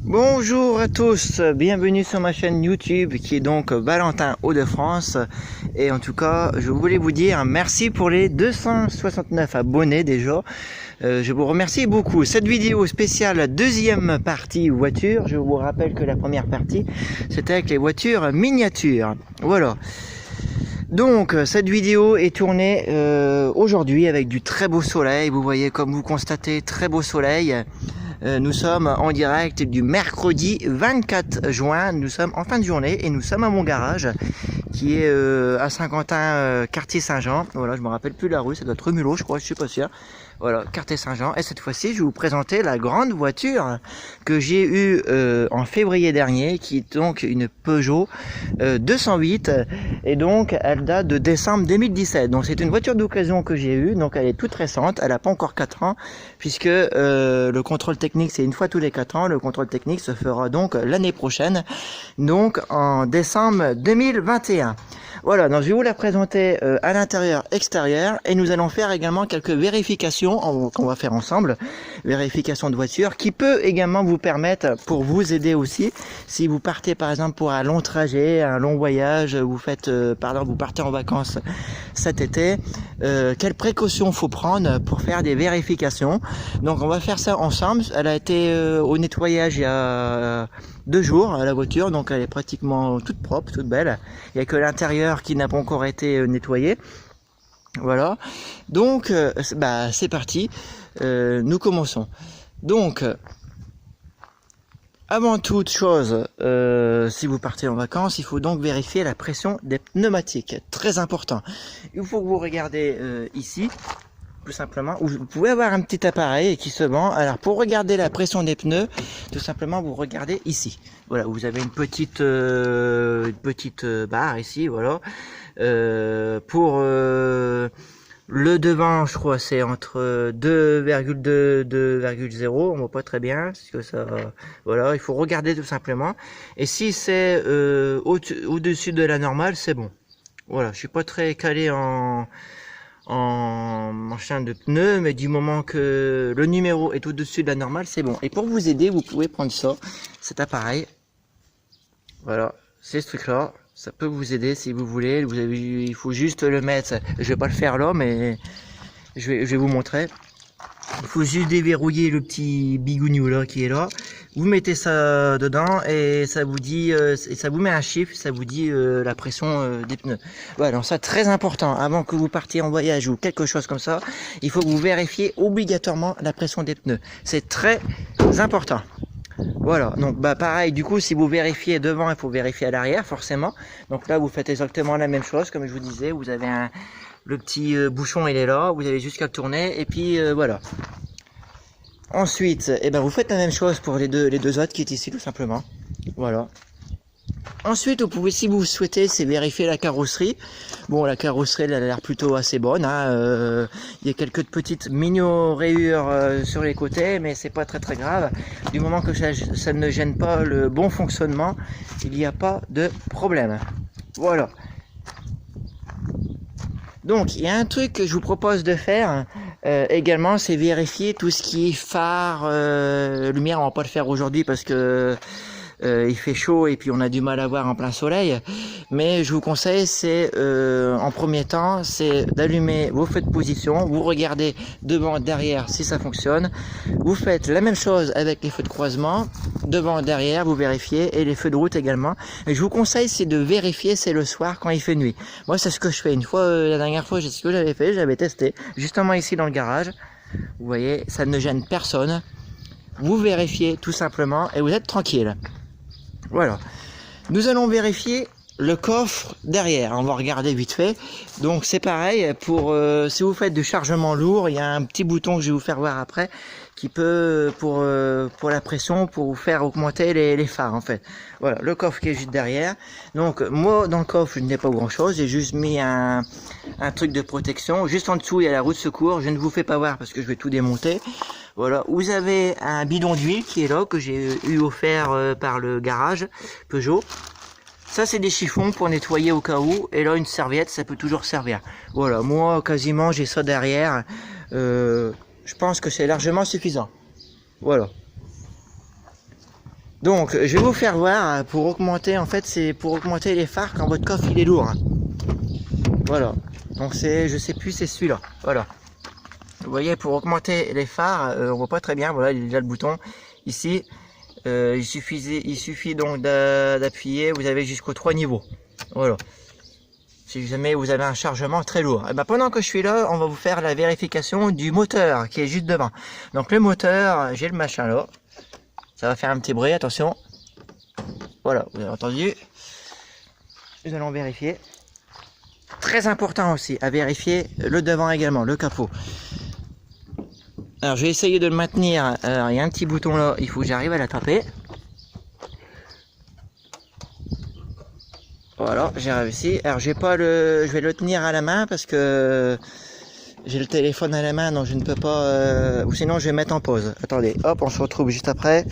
Bonjour à tous, bienvenue sur ma chaîne YouTube qui est donc Valentin Hauts-de-France. Et en tout cas, je voulais vous dire merci pour les 269 abonnés déjà. Je vous remercie beaucoup. Cette vidéo spéciale deuxième partie voiture, je vous rappelle que la première partie c'était avec les voitures miniatures. Voilà. Donc cette vidéo est tournée aujourd'hui avec du très beau soleil. Vous voyez, comme vous constatez, très beau soleil. Nous sommes en direct du mercredi 24 juin, nous sommes en fin de journée et nous sommes à mon garage qui est à Saint-Quentin, quartier Saint-Jean. Voilà, je me rappelle plus la rue, ça doit être Mulot je crois, je suis pas sûr. Voilà, quartier Saint-Jean. Et cette fois-ci, je vais vous présenter la grande voiture que j'ai eue en février dernier, qui est donc une Peugeot 208. Et donc, elle date de décembre 2017. Donc, c'est une voiture d'occasion que j'ai eue. Donc, elle est toute récente. Elle n'a pas encore 4 ans, puisque le contrôle technique, c'est une fois tous les 4 ans. Le contrôle technique se fera donc l'année prochaine, donc en décembre 2021. Voilà, donc je vais vous la présenter à l'intérieur, extérieur, et nous allons faire également quelques vérifications qu'on va faire ensemble, vérification de voiture, qui peut également vous permettre, pour vous aider aussi, si vous partez par exemple pour un long trajet, un long voyage, vous faites, par exemple, vous partez en vacances cet été, quelles précautions faut prendre pour faire des vérifications. Donc on va faire ça ensemble. Elle a été au nettoyage il y a 2 jours la voiture, donc elle est pratiquement toute propre, toute belle. Il n'y a que l'intérieur qui n'a pas encore été nettoyé. Voilà, donc c'est parti, nous commençons. Donc avant toute chose, si vous partez en vacances, il faut donc vérifier la pression des pneumatiques, très important. Il faut que vous regardez ici, tout simplement, où vous pouvez avoir un petit appareil qui se vend. Alors pour regarder la pression des pneus, tout simplement vous regardez ici. Voilà, vous avez une petite barre ici, voilà. Pour le devant, je crois, c'est entre 2,2 2,0. On voit pas très bien, parce que ça, voilà, il faut regarder tout simplement. Et si c'est au-dessus de la normale, c'est bon. Voilà, je suis pas très calé en machin de pneus, mais du moment que le numéro est au-dessus de la normale, c'est bon. Et pour vous aider, vous pouvez prendre ça, cet appareil. Voilà, c'est ce truc là, ça peut vous aider si vous voulez. Il faut juste le mettre, je vais pas le faire là, mais je vais vous montrer. Il faut juste déverrouiller le petit bigounou là qui est là. Vous mettez ça dedans et ça vous dit, ça vous met un chiffre, ça vous dit la pression des pneus. Voilà, donc ça très important. Avant que vous partiez en voyage ou quelque chose comme ça, il faut que vous vérifiez obligatoirement la pression des pneus. C'est très important. Voilà, donc pareil, du coup si vous vérifiez devant, il faut vérifier à l'arrière forcément. Donc là vous faites exactement la même chose, comme je vous disais, vous avez le petit bouchon, il est là, vous avez juste qu'à le tourner et puis voilà. Ensuite, vous faites la même chose pour les deux autres qui est ici tout simplement. Voilà. Ensuite, vous pouvez, si vous souhaitez, c'est vérifier la carrosserie. Bon, la carrosserie, elle a l'air plutôt assez bonne. Il y a quelques petites mini-rayures sur les côtés, mais c'est pas très grave. Du moment que ça ne gêne pas le bon fonctionnement, il n'y a pas de problème. Voilà. Donc, il y a un truc que je vous propose de faire également, c'est vérifier tout ce qui est phare, lumière. On va pas le faire aujourd'hui parce que il fait chaud et puis on a du mal à voir en plein soleil, mais je vous conseille, c'est en premier temps, c'est d'allumer vos feux de position, vous regardez devant, derrière si ça fonctionne, vous faites la même chose avec les feux de croisement, devant, derrière, vous vérifiez, et les feux de route également. Et je vous conseille, c'est de vérifier, c'est le soir quand il fait nuit. Moi c'est ce que je fais. Une fois, la dernière fois, c'est ce que j'avais fait, j'avais testé, justement ici dans le garage, vous voyez, ça ne gêne personne, vous vérifiez tout simplement et vous êtes tranquille. Voilà, nous allons vérifier le coffre derrière, on va regarder vite fait. Donc c'est pareil, pour si vous faites du chargement lourd, il y a un petit bouton que je vais vous faire voir après, qui peut, pour la pression, pour vous faire augmenter les phares en fait. Voilà, le coffre qui est juste derrière. Donc moi dans le coffre je n'ai pas grand chose, j'ai juste mis un truc de protection. Juste en dessous il y a la roue de secours, je ne vous fais pas voir parce que je vais tout démonter. Voilà, vous avez un bidon d'huile qui est là, que j'ai eu offert par le garage Peugeot. Ça c'est des chiffons pour nettoyer au cas où, et là une serviette, ça peut toujours servir. Voilà, moi quasiment j'ai ça derrière, je pense que c'est largement suffisant. Voilà. Donc je vais vous faire voir pour augmenter, en fait c'est pour augmenter les phares quand votre coffre il est lourd. Voilà, donc c'est, je sais plus, c'est celui-là, voilà. Vous voyez, pour augmenter les phares, on voit pas très bien, voilà, il y a déjà le bouton ici. Il suffit donc d'appuyer, vous avez jusqu'aux 3 niveaux. Voilà. Si jamais vous avez un chargement très lourd. Et ben pendant que je suis là, on va vous faire la vérification du moteur qui est juste devant. Donc le moteur, j'ai le machin là. Ça va faire un petit bruit, attention. Voilà, vous avez entendu. Nous allons vérifier. Très important aussi à vérifier le devant également, le capot. Alors je vais essayer de le maintenir. Alors, il y a un petit bouton là, il faut que j'arrive à l'attraper. Voilà, j'ai réussi. Alors je vais le tenir à la main parce que j'ai le téléphone à la main, donc je ne peux pas. Ou sinon je vais mettre en pause. Attendez, hop, on se retrouve juste après.